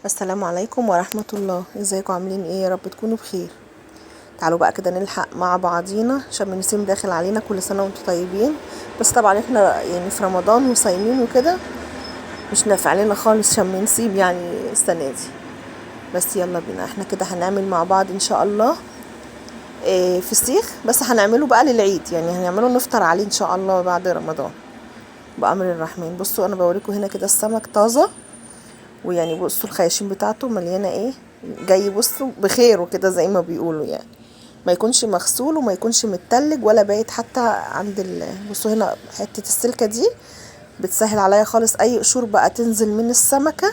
السلام عليكم ورحمة الله. ازيكم عاملين ايه؟ يا رب تكونوا بخير. تعالوا بقى كده نلحق مع بعضينا عشان النسيم داخل علينا. كل سنة وانتم طيبين. بس طبعا احنا يعني في رمضان وصايمين وكده مش نافع لنا خالص شم نسيم يعني السنة دي. بس يلا بينا احنا كده هنعمل مع بعض ان شاء الله فسيخ. بس هنعمله بقى للعيد، يعني هنعمله نفطر عليه ان شاء الله بعد رمضان بأمر الرحمن. بصوا انا بوريكم هنا كده السمك طازة، ويعني بصوا الخياشيم بتاعته مليانه ايه، جاي بصوا بخير وكده زي ما بيقولوا يعني. ما يكونش مغسول وما يكونش متلج ولا بايت حتى عند بصوا هنا حته السلكه دي بتسهل عليا خالص اي قشور بقى تنزل من السمكه.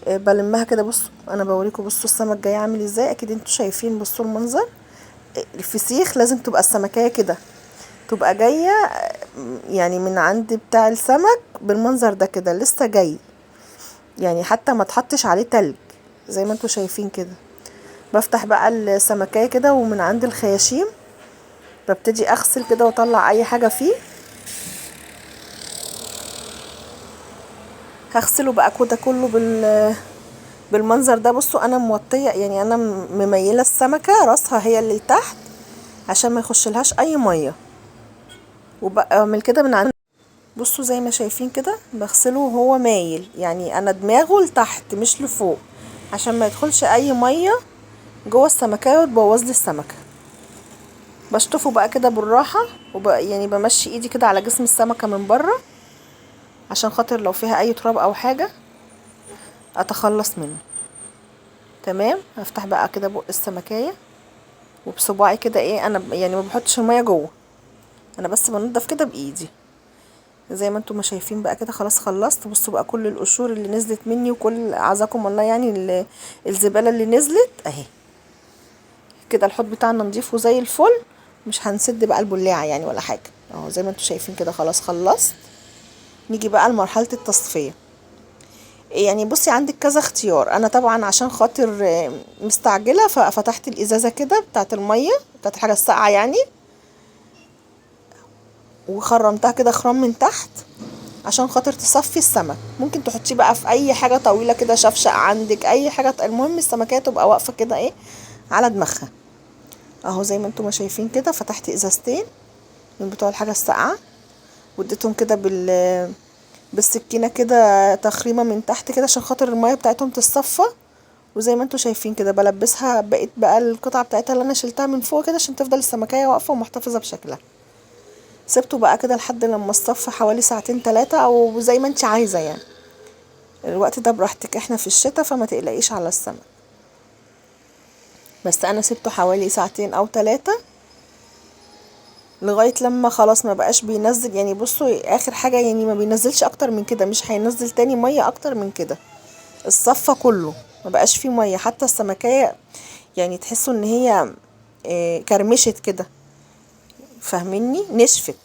بلمها كده. بصوا انا بوريكم، بصوا السمك جاي عامل ازاي، اكيد انتوا شايفين. بصوا المنظر. الفسيخ لازم تبقى السمكيه كده، تبقى جايه يعني من عند بتاع السمك بالمنظر ده كده لسه جاي، يعني حتى ما تحطش عليه تلج زي ما انتوا شايفين كده. بفتح بقى السمكية كده ومن عند الخياشيم ببتدي اغسل كده واطلع اي حاجة فيه. هغسله بقى كده كله بالمنظر ده. بصوا انا موطية، يعني انا مميلة السمكة راسها هي اللي تحت عشان ما يخشلهاش اي مية، وبعمل كده من عند. بصوا زي ما شايفين كده بغسله وهو مايل، يعني انا دماغه لتحت مش لفوق عشان ما يدخلش اي مية جوه السمكية وتبوظ لي السمكة. بشطفه بقى كده بالراحة يعني بمشي ايدي كده على جسم السمكة من بره عشان خاطر لو فيها اي تراب او حاجة اتخلص منه. تمام. هفتح بقى كده بق السمكية وبصباعي كده ايه، انا يعني ما بحطش المية جوه، انا بس بنضف كده بايدي زي ما انتم ما شايفين بقى كده. خلاص خلصت. بصوا بقى كل القشور اللي نزلت مني وكل عزكم الله يعني الزبالة اللي نزلت اهي كده. الحوض بتاعنا نضيف وزي الفل، مش هنسد بقى البلاعة يعني ولا حاجة اهو زي ما انتم شايفين كده. خلاص خلصت. نيجي بقى لمرحلة التصفية. يعني بصي عندك كذا اختيار. انا طبعا عشان خاطر مستعجلة ففتحت الازازة كده بتاعت المية بتاعت الحاجة الساقعة يعني، وخرمتها كده خرام من تحت عشان خاطر تصفي السمك. ممكن تحطيه بقى في اي حاجة طويلة كده، شفشق عندك اي حاجة، المهم السمكية تبقى واقفة كده ايه على دماغها اهو زي ما انتم ما شايفين كده. فتحت ازازتين من بتوع الحاجة الساقعة واديتهم كده بالسكينة كده تخريمة من تحت كده عشان خاطر المية بتاعتهم تتصفى. وزي ما انتوا شايفين كده بلبسها بقيت بقى القطعة بتاعتها اللي انا شلتها من فوق كده عشان تفضل السمكية واقفة ومحتفظة بشكلها. سبته بقى كده لحد لما اصطف حوالي ساعتين 3 او زي ما انت عايزة يعني. الوقت ده براحتك، احنا في الشتاء فما تقلقيش على السمك. بس انا سبته حوالي ساعتين او 3 لغاية لما خلاص ما بقاش بينزل. يعني بصوا اخر حاجة يعني ما بينزلش اكتر من كده، مش هينزل تاني مية اكتر من كده. الصفة كله ما بقاش فيه مية، حتى السمكية يعني تحسوا ان هي كرمشت كده، فاهميني، نشفت.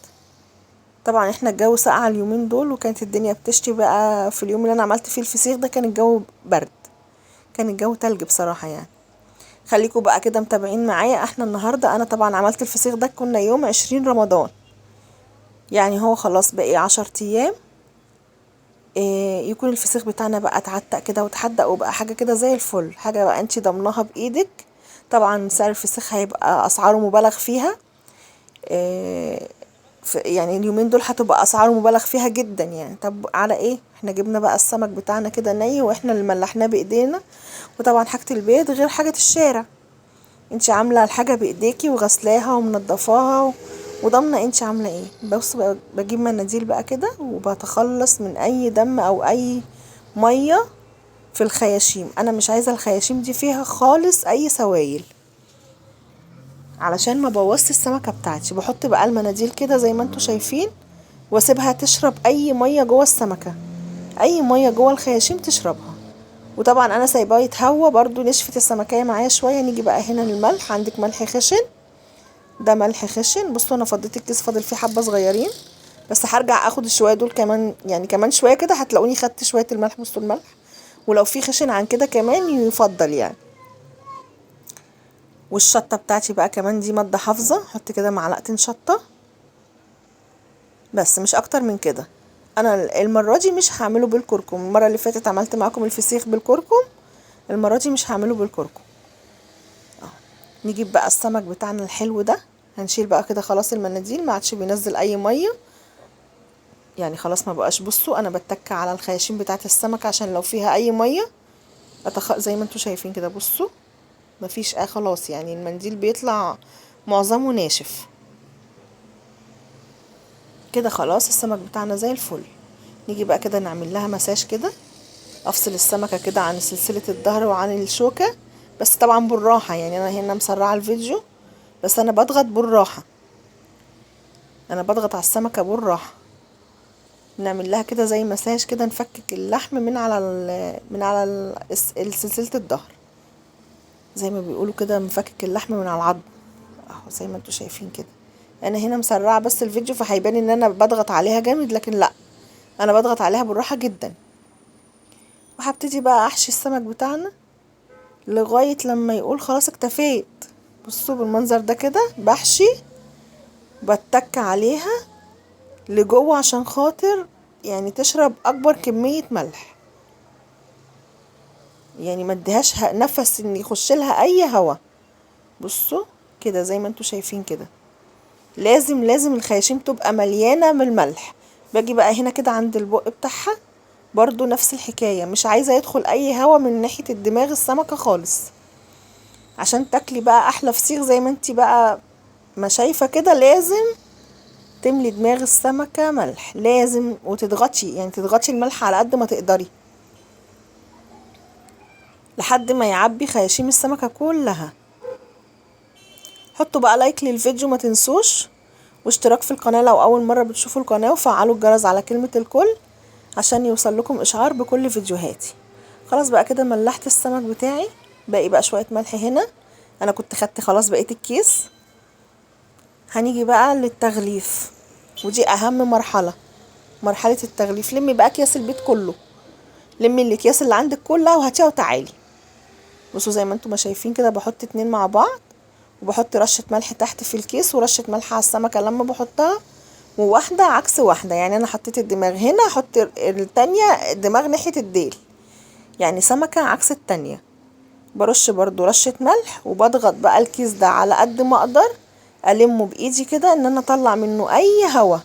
طبعا احنا الجو ساقع اليومين دول وكانت الدنيا بتشتي بقى. في اليوم اللي انا عملت فيه الفسيخ ده كان الجو برد، كان الجو تلج بصراحة يعني. خليكم بقى كده متابعين معايا. احنا النهاردة انا طبعا عملت الفسيخ ده كنا يوم 20 رمضان، يعني هو خلاص بقى 10 ايام يكون الفسيخ بتاعنا بقى اتعتق كده وتحدق وبقى حاجة كده زي الفل، حاجة بقى انتي ضمناها بايدك. طبعا سعر الفسيخ هيبقى اسعاره مبالغ فيها. آه، يعني اليومين دول هتبقى اسعاره مبالغ فيها جدا يعني. طب على ايه؟ احنا جبنا بقى السمك بتاعنا كده ني واحنا اللي ملحناه بايدينا. وطبعا حاجة البيت غير حاجة الشارع، انتي عاملة الحاجة بايديكي وغسلاها ومنضفاها وضامنة انتي عاملة ايه. بص بجيب مناديل بقى كده وبتخلص من اي دم او اي مية في الخياشيم. انا مش عايزة الخياشيم دي فيها خالص اي سوائل علشان ما بوظش السمكة بتاعتي. بحط بقى المناديل كده زي ما انتوا شايفين واسيبها تشرب اي مية جوه السمكة، اي مية جوه الخياشيم تشربها. وطبعا انا سايباه يتهوى برضو، نشفت السمكية معايا شوية. نيجي بقى هنا للملح. عندك ملح خشن؟ ده ملح خشن. بصوا انا فضيت الكيس فاضل فيه حبة صغيرين، بس هرجع اخد الشوية دول كمان، يعني كمان شوية كده هتلاقوني خدت شوية الملح. بصوا الملح، ولو في خشن عن كده كمان يفضل يعني. والشطة بتاعتي بقى كمان دي مادة حافظة، حط كده معلقتين شطة بس مش اكتر من كده انا المره دي مش هعمله بالكركم. المره اللي فاتت عملت معاكم الفسيخ بالكركم، المره دي مش هعمله بالكركم. نجيب بقى السمك بتاعنا الحلو ده، هنشيل بقى كده خلاص المناديل، ما عادش بينزل اي ميه يعني، خلاص ما بقاش. بصوا انا بتك على الخياشيم بتاعه السمك عشان لو فيها اي ميه زي ما انتوا شايفين كده. بصوا مفيش خلاص يعني، المنديل بيطلع معظمه ناشف كده. خلاص السمك بتاعنا زي الفل. نيجي بقى كده نعمل لها مساج كده، افصل السمكة كده عن سلسلة الظهر وعن الشوكة، بس طبعا بالراحة يعني. انا هنا مسرعة الفيديو بس انا بضغط بالراحة، انا بضغط على السمكة بالراحة. نعمل لها كده زي مساج كده، نفكك اللحم من على سلسلة الظهر، زي ما بيقولوا كده، مفكك اللحم من على العظم اهو زي ما انتوا شايفين كده. انا هنا مسرعة بس الفيديو فهيبان ان انا بضغط عليها جامد، لكن لا، انا بضغط عليها بالراحة جدا. وهبتدي بقى احشي السمك بتاعنا لغاية لما يقول خلاص اكتفيت. بصوا بالمنظر ده كده بحشي، بتك عليها لجوه عشان خاطر يعني تشرب اكبر كمية ملح، يعني ما اديهاش نفس ان يخش لها اي هوا. بصوا كده زي ما انتوا شايفين كده، لازم الخياشيم تبقى مليانة من الملح. باجي بقى هنا كده عند البق بتاعها برضو نفس الحكاية، مش عايزة يدخل اي هوا من ناحية الدماغ السمكة خالص، عشان تاكلي بقى احلى فسيخ زي ما انتي بقى ما شايفة كده. لازم تملي دماغ السمكة ملح، لازم، وتضغطي يعني تضغطي الملح على قد ما تقدري لحد ما يعبي خياشيم السمكة كلها. حطوا بقى لايك للفيديو ما تنسوش، واشتراك في القناة لو اول مرة بتشوفوا القناة، وفعلوا الجرس على كلمة الكل عشان يوصل لكم اشعار بكل فيديوهاتي. خلاص بقى كده ملحت السمك بتاعي، باقي بقى شوية ملح هنا، انا كنت خدت خلاص بقيت الكيس. هنيجي بقى للتغليف، ودي اهم مرحلة، مرحلة التغليف. لمي بقى اكياس البيت كله، لمي الاكياس اللي عندك كلها وهاتيها وتعالي. بصوا زي ما انتم ما شايفين كده، بحط اتنين مع بعض، وبحط رشة ملح تحت في الكيس ورشة ملح على السمكة لما بحطها، وواحدة عكس واحدة. يعني انا حطيت الدماغ هنا، احط التانية الدماغ ناحية الديل، يعني سمكة عكس التانية. برش برضو رشة ملح، وبضغط بقى الكيس ده على قد ما اقدر، المه بايدي كده ان انا اطلع منه اي هوا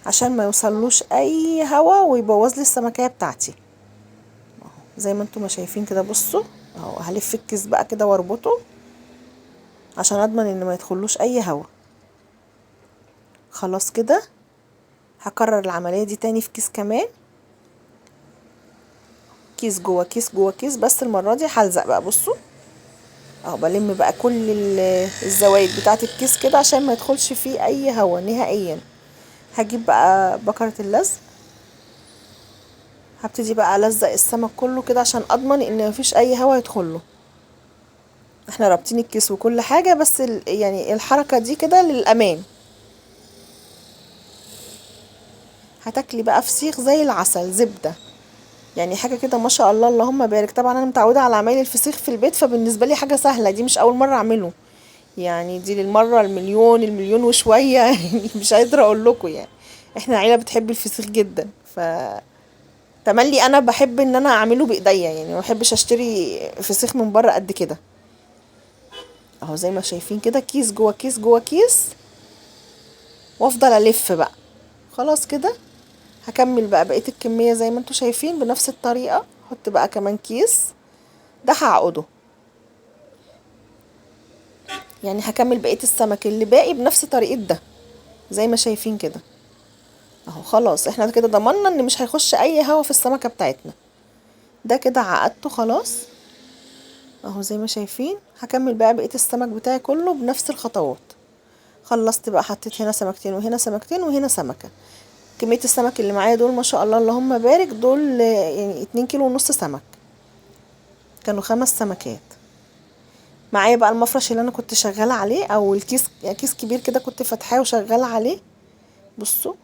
عشان ما يوصلوش اي هوا ويبوظ لي السمكية بتاعتي. زي ما انتم ما شايفين كده. بصوا اهو هلف الكيس بقى كده واربطه عشان اضمن ان ما يدخلوش اي هوا. خلاص كده هكرر العملية دي تاني في كيس كمان، كيس جوه كيس جوه كيس، بس المرة دي هلزق بقى. بصوا اهو بلم بقى كل الزوايد بتاعة الكيس كده عشان ما يدخلش فيه اي هوا نهائيا. هجيب بقى بكرة اللزق، هبتدي بقى الزق السمك كله كده عشان اضمن ان مفيش اي هوا يدخله. احنا رابطين الكيس وكل حاجة، بس يعني الحركة دي كده للامان. هتاكلي بقى فسيخ زي العسل، زبدة يعني، حاجة كده ما شاء الله اللهم بارك. طبعا انا متعودة على عمايل الفسيخ في البيت، فبالنسبة لي حاجة سهلة، دي مش اول مرة اعمله يعني، دي للمرة المليون وشوية يعني مش قادرة اقول لكم يعني. احنا عيلة بتحب الفسيخ جدا، تملي انا بحب ان انا اعمله بايديا يعني، ما بحبش اشتري فسيخ من بره قد كده. اهو زي ما شايفين كده، كيس جوه كيس جوه كيس، وافضل الف بقى. خلاص كده هكمل بقى بقية الكمية زي ما انتوا شايفين بنفس الطريقة. احط بقى كمان كيس، ده هعقده يعني، هكمل بقية السمك اللي باقي بنفس طريقة ده زي ما شايفين كده. اهو خلاص احنا كده ضمننا ان مش هيخش اي هوا في السمكة بتاعتنا. ده كده عقدته خلاص. اهو زي ما شايفين هكمل بقى بقية السمك بتاعي كله بنفس الخطوات. خلصت بقى، حطيت هنا سمكتين وهنا سمكتين وهنا سمكة. كمية السمك اللي معايا دول ما شاء الله اللهم بارك، دول يعني 2 كيلو ونص سمك، كانوا 5 سمكات. معايا بقى المفرش اللي انا كنت شغالة عليه، او الكيس يعني كيس كبير كده كنت فاتحاه وشغالة عليه. بصوا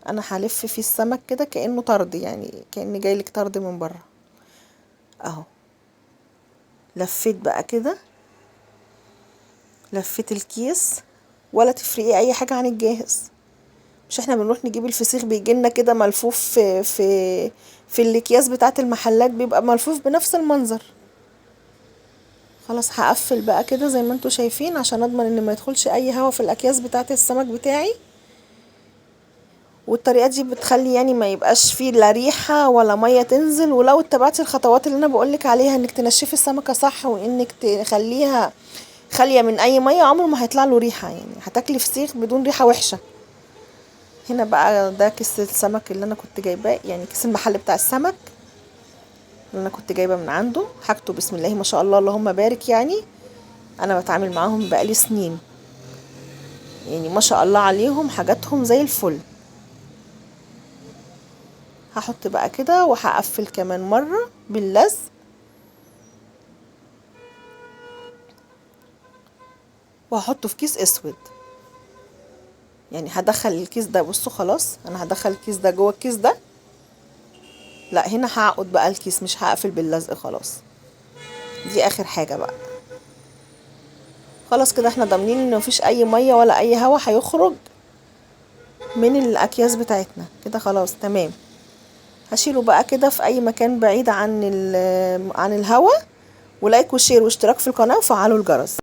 انا هلف فيه السمك كده كأنه طرد، يعني كأن جايلك طرد من بره. اهو لفيت بقى كده، لفيت الكيس، ولا تفرقي اي حاجة عن الجاهز. مش احنا بنروح نجيب الفسيخ بيجيلنا كده ملفوف في الاكياس بتاعه المحلات، بيبقى ملفوف بنفس المنظر. خلاص هقفل بقى كده زي ما انتوا شايفين عشان اضمن ان ما يدخلش اي هوا في الاكياس بتاعه السمك بتاعي. والطريقه دي بتخلي يعني ما يبقاش فيه لا ريحه ولا ميه تنزل. ولو اتبعتي الخطوات اللي انا بقولك عليها، انك تنشفي السمكه صح وانك تخليها خاليه من اي ميه، عمره ما هيطلع له ريحه، يعني هتاكلي فسيخ بدون ريحه وحشه. هنا بقى ده كيس السمك اللي انا كنت جايباه، يعني كيس المحل بتاع السمك اللي انا كنت جايبه من عنده. حاجته بسم الله ما شاء الله اللهم بارك، يعني انا بتعامل معاهم بقالي سنين، يعني ما شاء الله عليهم، حاجاتهم زي الفل. هحط بقى كده وهقفل كمان مرة باللزق. وهحطه في كيس اسود، يعني هدخل الكيس ده، بصوا خلاص انا هدخل الكيس ده جوه الكيس ده. لا هنا هعقد بقى الكيس، مش هقفل باللزق خلاص. دي اخر حاجة بقى. خلاص كده احنا ضامنين ان مفيش اي مية ولا اي هوا هيخرج من الاكياس بتاعتنا كده. خلاص تمام. هشيله بقى كده في اي مكان بعيد عن الهوا. ولايك وشير واشتراك في القناة وفعلوا الجرس.